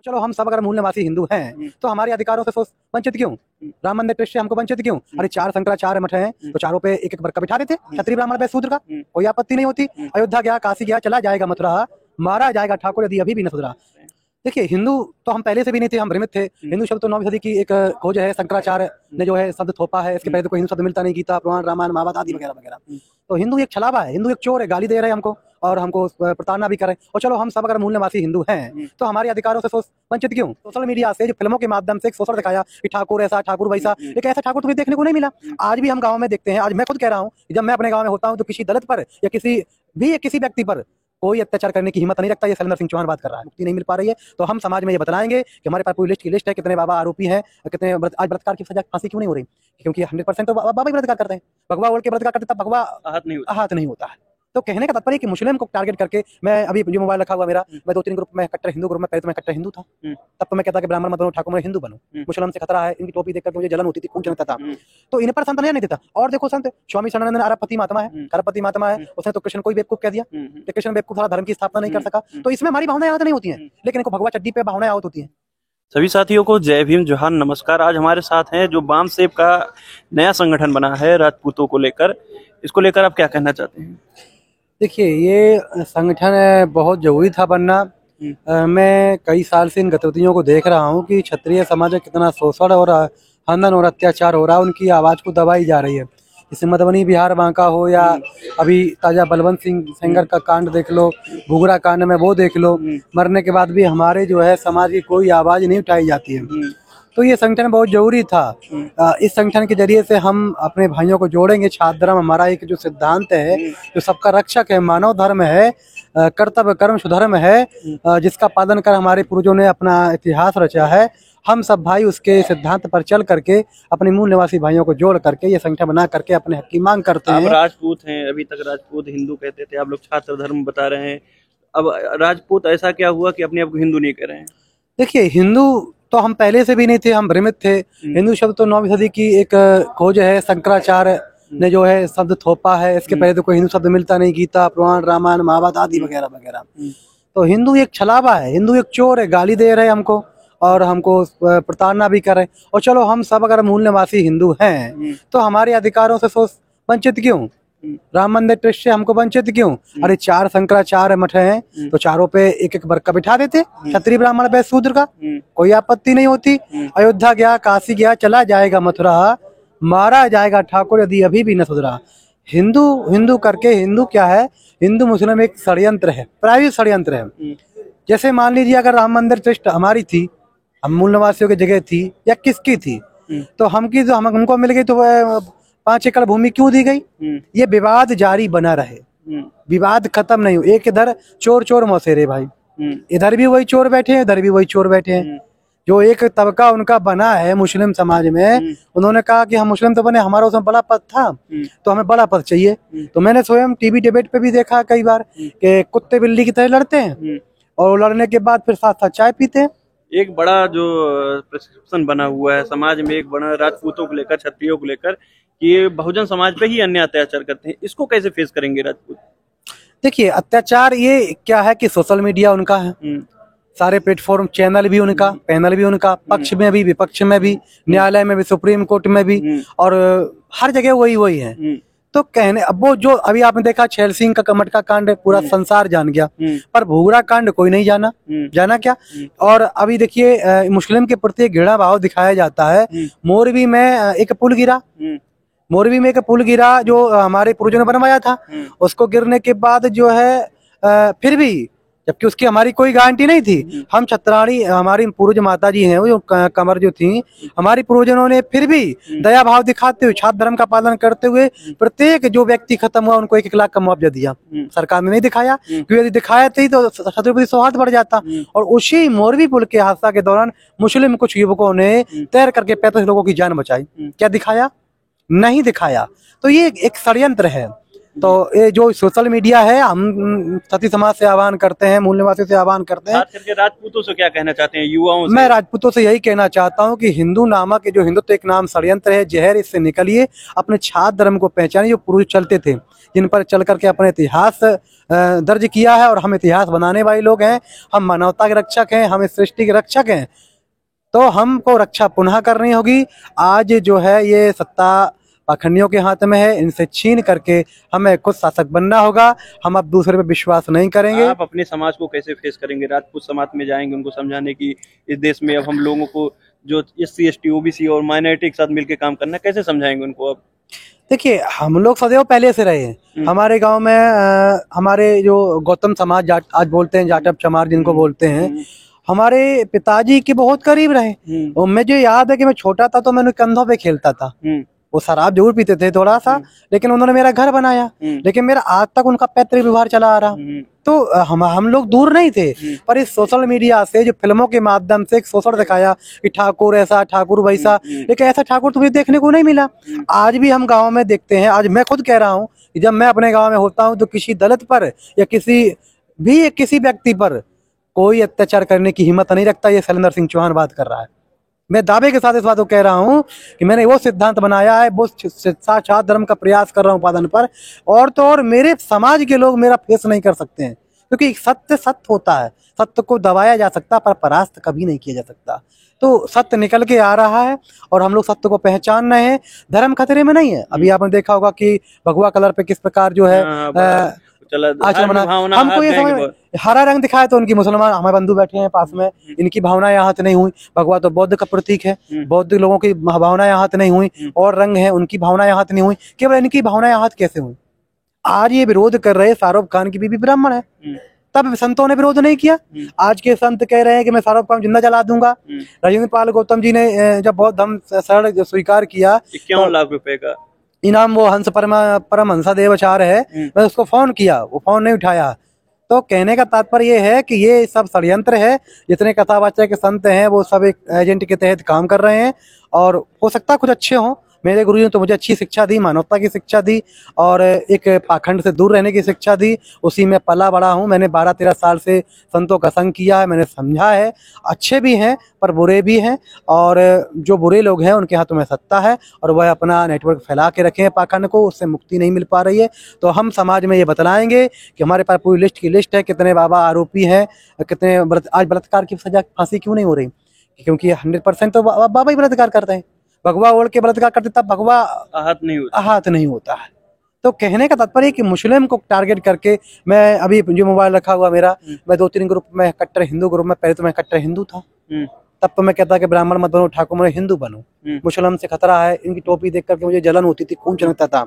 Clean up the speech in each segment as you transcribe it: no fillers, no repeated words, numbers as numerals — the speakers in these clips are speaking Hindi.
चलो हम सब अगर मूल निवासी हिंदू हैं तो हमारे अधिकारों से वंचित क्यों? राम मंदिर ट्रस्ट से हमको वंचित क्यों? अरे 4 शंकराचार्य मठ हैं तो चारों पे एक एक वर्ग का बिठा देते, क्षत्रिय ब्राह्मण वैश्य शूद्र का कोई आपत्ति नहीं होती। अयोध्या गया, काशी गया, चला जाएगा मथुरा, मारा जाएगा ठाकुर यदि अभी भी न सुधरा। देखिए, हिंदू तो हम पहले से भी नहीं थे, हम भ्रमित थे। हिंदू शब्द तो 9वीं सदी की एक खोज है, शंकराचार्य ने जो है शब्द थोपा है। इसके पहले तो कोई हिंदू शब्द मिलता नहीं, गीता, पुराण, रामायण, महाभारत आदि वगैरह वगैरह। तो हिंदू एक छलावा है, हिंदू एक चोर है, गाली दे रहे हैं हमको और हमको प्रताड़ना भी कर रहे हैं। और चलो हम सब अगर मूल निवासी हिंदू हैं तो हमारे अधिकारों से वंचित क्यों? सोशल मीडिया से जो फिल्मों के माध्यम से एक शोषण दिखाया कि ठाकुर ऐसा, ठाकुर वैसा, एक ऐसा ठाकुर तुम्हें देखने को नहीं मिला। आज भी हम गाँव में देखते हैं, आज मैं खुद कह रहा हूँ, जब मैं अपने गाँव में होता हूँ तो किसी दलित पर या किसी व्यक्ति पर कोई अत्याचार करने की हिम्मत नहीं रखता। ये शैलेंद्र सिंह चौहान बात कर रहा है, मुक्ति नहीं मिल पा रही है। तो हम समाज में ये बताएंगे कि हमारे पास पूरी लिस्ट है, कितने बाबा आरोपी हैं, कितने आज बलात्कार की सजा फांसी क्यों नहीं हो रही? क्योंकि 100% तो बाबा ही बलात्कार करते हैं। भगवा ओढ़ के बलात्कार करते तब भगवा आहत नहीं होता है। तो कहने का तात्पर्य कि मुस्लिम को टारगेट करके मैं अभी जो मोबाइल रखा हुआ मेरा, मैं 2-3 ग्रुप में कट्टर हिंदू ग्रुप में, पहले तो मैं कट्टर हिंदू था, तब तो मैं कहता कि ब्राह्मण मत बनो, ठाकुर में हिंदू बनो, मुस्लिम से खतरा है, इनकी टोपी देखकर मुझे जलन होती थी, खून चलता था। तो इन पर संत नहीं देता। और देखो संत स्वामी शरणानंद अरबपति महात्मा है, उसने तो कृष्ण को ही बेवकूफ कह दिया, तो कृष्ण बेवकूफ था, धर्म की स्थापना नहीं कर सका। तो इसमें हमारी भावनाएं आहत नहीं होती हैं, लेकिन इनको भगवा चड्डी पे भावनाएं आहत होती हैं। सभी साथियों को जय भीम, जोहार, नमस्कार। आज हमारे साथ हैं जो बाम सेब का नया संगठन बना है राजपूतों को लेकर, इसको लेकर आप क्या कहना चाहते हैं? देखिए, ये संगठन बहुत जरूरी था बनना। मैं कई साल से इन गतिविधियों को देख रहा हूँ कि क्षत्रिय समाज में कितना शोषण और हनन और अत्याचार हो रहा है, उनकी आवाज़ को दबाई जा रही है। जैसे मधुबनी, बिहार, बांका हो या अभी ताजा बलवंत सिंह सेंगर का कांड देख लो, भूगरा कांड में वो देख लो, मरने के बाद भी हमारे जो है समाज की कोई आवाज़ नहीं उठाई जाती है। तो ये संगठन बहुत जरूरी था। इस संगठन के जरिए से हम अपने भाइयों को जोड़ेंगे। छात्र धर्म हमारा एक जो सिद्धांत है, जो सबका रक्षक है, मानव धर्म है, कर्तव्य कर्म सुधर्म है, जिसका पालन कर हमारे पूर्वजों ने अपना इतिहास रचा है। हम सब भाई उसके सिद्धांत पर चल करके अपने मूल निवासी भाइयों को जोड़ करके ये संगठन बना करके अपने हक की मांग करते हैं। आप राजपूत हैं, अभी तक राजपूत हिंदू कहते थे, आप लोग छात्र धर्म बता रहे हैं। अब राजपूत ऐसा क्या हुआ कि अपने आप को हिंदू नहीं कह रहे हैं? देखिए, हिंदू तो हम पहले से भी नहीं थे, हम भ्रमित थे। हिंदू शब्द तो 9वीं सदी की एक खोज है, शंकराचार्य ने जो है शब्द थोपा है। इसके पहले तो कोई हिंदू शब्द मिलता नहीं, गीता, पुराण, रामायण, महाभारत आदि वगैरह वगैरह। तो हिंदू एक छलावा है, हिंदू एक चोर है, गाली दे रहे हैं हमको और हमको प्रताड़ना भी कर रहे हैं। और चलो हम सब अगर मूल निवासी हिंदू हैं तो हमारे अधिकारों से वंचित क्यों? राम मंदिर ट्रस्ट से हमको वंचित क्यों? अरे 4 शंकराचार्य मठ हैं तो चारों पे एक एक वर्ग का बिठा देते, क्षत्रिय ब्राह्मण वैश्य शूद्र का कोई आपत्ति नहीं होती। अयोध्या गया, काशी गया, चला जाएगा मथुरा, मारा जाएगा ठाकुर यदि अभी भी न सुधरा। हिंदू करके हिंदू क्या है? हिंदू मुस्लिम एक षड्यंत्र है, प्राइवेट षड्यंत्र है। जैसे मान लीजिए अगर राम मंदिर ट्रस्ट हमारी थी, हम मूल निवासियों की जगह थी या किसकी थी, तो हमको मिल गई तो 5 एकड़ भूमि क्यों दी गई? ये विवाद जारी बना रहे, विवाद खत्म नहीं हो। एक इधर चोर मौसेरे भाई, इधर भी वही चोर बैठे हैं, इधर भी वही चोर बैठे हैं। जो एक तबका उनका बना है मुस्लिम समाज में, उन्होंने कहा कि हम मुस्लिम तो बने, हमारा उसमें बड़ा पद था तो हमें बड़ा पद चाहिए। तो मैंने स्वयं टीवी डिबेट पे भी देखा कई बार कि कुत्ते बिल्ली की तरह लड़ते हैं और लड़ने के बाद फिर साथ साथ चाय पीते हैं। एक बड़ा जो प्रिस्क्रिप्शन बना हुआ है समाज में, एक बड़ा राजपूतों को लेकर, क्षत्रियों को लेकर, कि ये बहुजन समाज पे ही अन्य अत्याचार करते हैं, इसको कैसे फेस करेंगे राजपूत? देखिए, अत्याचार ये क्या है कि सोशल मीडिया उनका है, सारे प्लेटफॉर्म, चैनल भी उनका, पैनल भी उनका, पक्ष में भी विपक्ष में भी, न्यायालय में भी, सुप्रीम कोर्ट में भी, और हर जगह वही है। तो कहने अब वो जो अभी आपने देखा छैल सिंह का कमट का कांड पूरा संसार जान गया, पर भूगरा कांड कोई नहीं जाना क्या? और अभी देखिए मुस्लिम के प्रति घृणा भाव दिखाया जाता है। मोरबी में एक पुल गिरा जो हमारे पूर्वजों ने बनवाया था, उसको गिरने के बाद जो है फिर भी, जबकि उसकी हमारी कोई गारंटी नहीं थी, हम छत्राणी, हमारी पूर्वज माता जी हैं, वो जो कमर जो थी, हमारी पूर्वजों ने फिर भी दया भाव दिखाते हुए, छात्र धर्म का पालन करते हुए प्रत्येक जो व्यक्ति खत्म हुआ उनको 1-1 लाख का मुआवजा दिया। सरकार ने नहीं दिखाया, क्योंकि यदि दिखाया थी तो छत्रपति सौहार्द बढ़ जाता। और उसी मोरबी पुल के हादसा के दौरान मुस्लिम कुछ युवकों ने तैर करके 35 लोगों की जान बचाई। क्या दिखाया? नहीं दिखाया। तो ये एक षड्यंत्र है। तो ये जो सोशल मीडिया है, हम सती समाज से आह्वान करते हैं, मूल निवासी से आह्वान करते हैं। खास करके राजपूतों से क्या कहना चाहते हैं, युवाओं से? मैं राजपूतों से यही कहना चाहता हूं कि हिंदू नामक जो हिंदुत्व एक नाम षड्यंत्र है, जहर, इससे निकलिए, अपने छात्र धर्म को पहचानिए, जो पुरुष चलते थे, जिन पर चल करके अपने इतिहास दर्ज किया है, और हम इतिहास बनाने वाले लोग हैं, हम मानवता के रक्षक हैं, हम इस सृष्टि के रक्षक हैं, तो हमको रक्षा पुनः करनी होगी। आज जो है ये सत्ता पाखंडियों के हाथ में है, इनसे छीन करके हमें खुद शासक बनना होगा। हम अब दूसरे पे विश्वास नहीं करेंगे। आप अपने समाज को कैसे फेस करेंगे? राजपूत समाज में जाएंगे उनको समझाने की इस देश में अब हम लोगों को जो SC ST OBC और माइनॉरिटी के साथ मिलकर काम करना है, कैसे समझाएंगे उनको? अब देखिए, हम लोग सदैव पहले से रहे हैं। हमारे गांव में हमारे जो गौतम समाज आज बोलते हैं, जाटव चमार जिनको बोलते हैं, हमारे पिताजी के बहुत करीब रहे। और मुझे याद है कि मैं छोटा था तो मैं उनके कंधों पे खेलता था। वो शराब जरूर पीते थे थोड़ा सा, लेकिन उन्होंने मेरा घर बनाया। लेकिन मेरा आज तक उनका पैतृक व्यवहार चला आ रहा। तो हम लोग दूर नहीं थे, पर इस सोशल मीडिया से, जो फिल्मों के माध्यम से एक शोषण दिखाया कि ठाकुर ऐसा, ठाकुर वैसा, लेकिन ऐसा ठाकुर तुम्हें देखने को नहीं मिला। आज भी हम गाँव में देखते हैं। आज मैं खुद कह रहा हूँ कि जब मैं अपने गाँव में होता हूँ तो किसी दलित पर या किसी व्यक्ति पर कोई अत्याचार करने की हिम्मत नहीं रखता। ये शैलेंद्र सिंह चौहान बात कर रहा है। मैं दावे के साथ इस बात को कह रहा हूं कि मैंने वो सिद्धांत बनाया है, वो साक्षात धर्म का प्रयास कर रहा हूं पालन पर, और तो और मेरे समाज के लोग मेरा फेस नहीं कर सकते हैं, क्योंकि सत्य सत्य होता है। सत्य को दबाया जा सकता पर परास्त कभी नहीं किया जा सकता। तो सत्य निकल के आ रहा है और हम लोग सत्य को पहचान रहे हैं। धर्म खतरे में नहीं है। अभी आपने देखा होगा कि भगवा कलर पे किस प्रकार जो है आचरण बना। हमको ये समझ, हरा रंग दिखाया तो उनकी मुसलमान हमारे बंधु बैठे हैं पास में, इनकी भावनाएं आहत नहीं हुई। भगवा तो बौद्ध का प्रतीक है, बौद्ध लोगों की भावनाएं आहत नहीं हुई। और रंग है, उनकी भावनाएं आहत नहीं हुई, केवल इनकी भावनाएं आहत कैसे हुई? आज ये विरोध कर रहे, शाहरुख खान की बीवी ब्राह्मण है, तब संतों ने विरोध नहीं किया। आज के संत कह रहे हैं कि मैं शाहरुख खान जिंदा जला दूंगा। राजेंद्र पाल गौतम जी ने जब बौद्ध धर्म शरण स्वीकार किया, 51 लाख रुपए का इनाम, वो हंस परमहंसा देवाचार्य है, मैं उसको फोन किया, वो फोन नहीं उठाया। तो कहने का तात्पर्य ये है कि ये सब षड्यंत्र है। जितने कथावाचक के संत हैं वो सब एक एजेंट के तहत काम कर रहे हैं, और हो सकता है कुछ अच्छे हों। मेरे गुरु ने तो मुझे अच्छी शिक्षा दी, मानवता की शिक्षा दी, और एक पाखंड से दूर रहने की शिक्षा दी। उसी में पला बड़ा हूँ। मैंने 12-13 साल से संतों का संग किया है, मैंने समझा है। अच्छे भी हैं पर बुरे भी हैं, और जो बुरे लोग हैं उनके हाथों में सत्ता है, और वह अपना नेटवर्क फैला के रखे हैं पाखंड को, उससे मुक्ति नहीं मिल पा रही है। तो हम समाज में ये बतलाएंगे कि हमारे पास पूरी लिस्ट है, कितने बाबा आरोपी हैं, कितने आज बलात्कार की सजा, फांसी क्यों नहीं हो रही? क्योंकि 100% तो बाबा ही बलात्कार करते हैं। भगवा ओढ़ के बलात्कार करते तब भगवा आहत नहीं होता है। तो कहने का तात्पर्य कि मुस्लिम को टारगेट करके, मैं अभी जो मोबाइल रखा हुआ मेरा, मैं 2-3 ग्रुप में कट्टर हिंदू ग्रुप में, पहले तो मैं कट्टर हिंदू था, तब तो मैं कहता कि ब्राह्मण मत बनो, ठाकुर मैं हिंदू बनो, मुस्लिम से खतरा है। इनकी टोपी देख करके मुझे जलन होती थी, खून चलता था।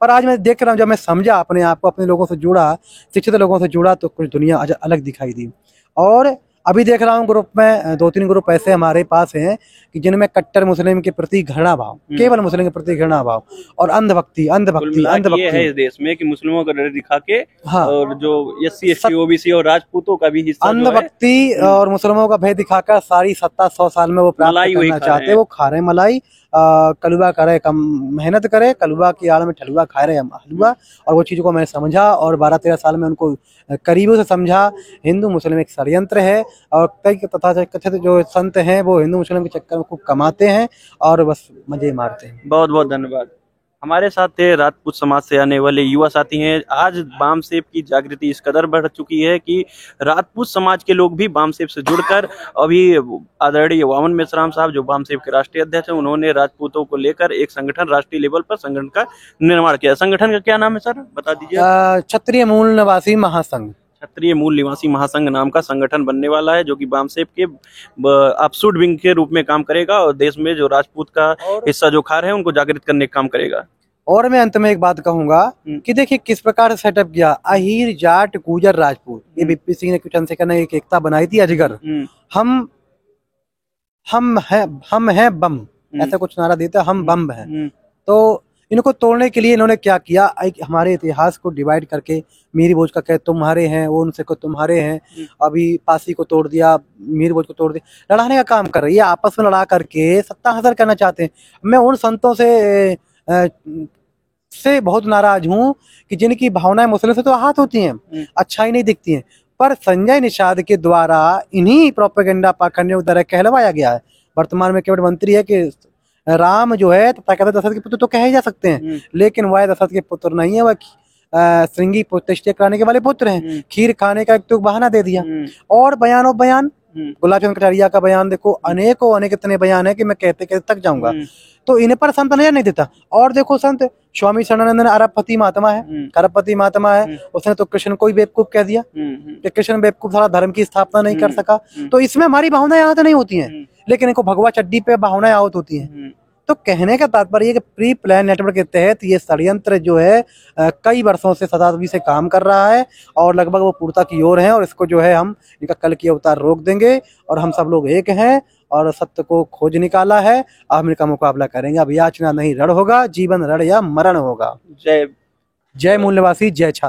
पर आज मैं देख रहा हूँ, जब मैं समझा अपने आप को, अपने लोगों से जुड़ा, शिक्षित लोगों से जुड़ा, तो कुछ दुनिया अलग दिखाई दी। और अभी देख रहा हूँ ग्रुप में 2-3 ग्रुप ऐसे हमारे पास हैं कि जिनमें कट्टर मुस्लिम के प्रति घृणा भाव, केवल मुस्लिम के प्रति घृणा भाव, और अंधभक्ति ये है इस देश में कि मुस्लिमों का डर दिखा के, हाँ, और जो SC ST OBC और राजपूतों का भी हिस्सा, अंधभक्ति और मुसलमानों का भय दिखाकर सारी सत्ता 100 साल में वो प्राप्त करना चाहते हैं। वो खा रहे मलाई, कलुआ करे, कम मेहनत करे, कलुआ की आड़ में ठलुआ खा रहे हलुआ। और वो चीज़ को मैंने समझा, और 12-13 साल में उनको करीबों से समझा। हिंदू मुस्लिम एक षड्यंत्र है, और कई कथित जो संत हैं वो हिंदू मुस्लिम के चक्कर में खूब कमाते हैं और बस मजे मारते हैं। बहुत बहुत धन्यवाद। हमारे साथ थे राजपूत समाज से आने वाले युवा साथी हैं। आज बामसेब की जागृति इस कदर बढ़ चुकी है कि राजपूत समाज के लोग भी बामसेब से जुड़कर, अभी आदरणीय वामन मेश्राम साहब जो बामसेब के राष्ट्रीय अध्यक्ष हैं, उन्होंने राजपूतों को लेकर एक संगठन, राष्ट्रीय लेवल पर संगठन का निर्माण किया। संगठन का क्या नाम है सर, बता दीजिए? क्षत्रिय मूल निवासी महासंघ। क्षत्रिय मूल निवासी महासंघ नाम का संगठन बनने वाला है, जो कि बामसेब के अपसूट विंग के रूप में काम करेगा, और देश में जो राजपूत का हिस्सा जो खा रहे हैं उनको जागृत करने का काम करेगा। और मैं अंत में एक बात कहूंगा कि देखिए किस प्रकार से सेटअप किया, अहीर, जाट, गुजर, राजपूत, ये बीपी सिंह ने कुछ से एक एकता बनाई थी, अजगर। हम हैं बम, ऐसा कुछ नारा देता, हम बम हैं। तो इनको तोड़ने के लिए इन्होंने क्या किया, हमारे इतिहास को डिवाइड करके, मीर भोज का कहे तुम्हारे हैं, वो उनसे को तुम्हारे हैं, अभी पासी को तोड़ दिया, मीर भोज को तोड़ दिया, लड़ाने का काम कर रही है। आपस में लड़ा करके सत्ता हासिल करना चाहते हैं। मैं उन संतों से से बहुत नाराज हूँ कि जिनकी भावनाएं मुसले से तो आहत होती हैं, अच्छाई नहीं दिखती हैं, पर संजय निषाद के द्वारा इन्हीं प्रोपेगेंडा पाखंडियों की तरह कहलवाया गया है। वर्तमान में केवल मंत्री है कि राम जो है तथाकथित दशरथ के पुत्र तो कहे जा सकते हैं, लेकिन वह दशरथ के पुत्र नहीं है, वह श्रृंगी प्रतिष्ठा कराने के वाले पुत्र हैं। खीर खाने का एक तो बहाना दे दिया। और बयानों बयान, गुलाब चंद कटारिया का बयान देखो, अनेकों अनेक इतने बयान है कि मैं कहते कहते थक जाऊंगा। तो इन्हें पर संत नजर नहीं देता। और देखो संत स्वामी शरणानंद अरबपति महात्मा है, अरबपति महात्मा है, उसने तो कृष्ण को ही बेवकूफ कह दिया कि कृष्ण बेवकूफ सारा धर्म की स्थापना नहीं कर सका। तो इसमें हमारी भावनाएं आहत नहीं होती हैं, लेकिन इनको भगवा चड्डी पे भावनाएं आहत होती हैं। तो कहने का तात्पर्य है कि प्री प्लान नेटवर्क के तहत ये षड्यंत्र जो है कई वर्षों से शताब्दी से काम कर रहा है और लगभग वो पूर्णता की ओर है। और इसको जो है हम इनका कल की अवतार रोक देंगे और हम सब लोग एक हैं और सत्य को खोज निकाला है। अब हम इनका मुकाबला करेंगे। अब याचना नहीं रण होगा, जीवन रण या मरण होगा। जय जय मूल्यवासी, जय छात्र।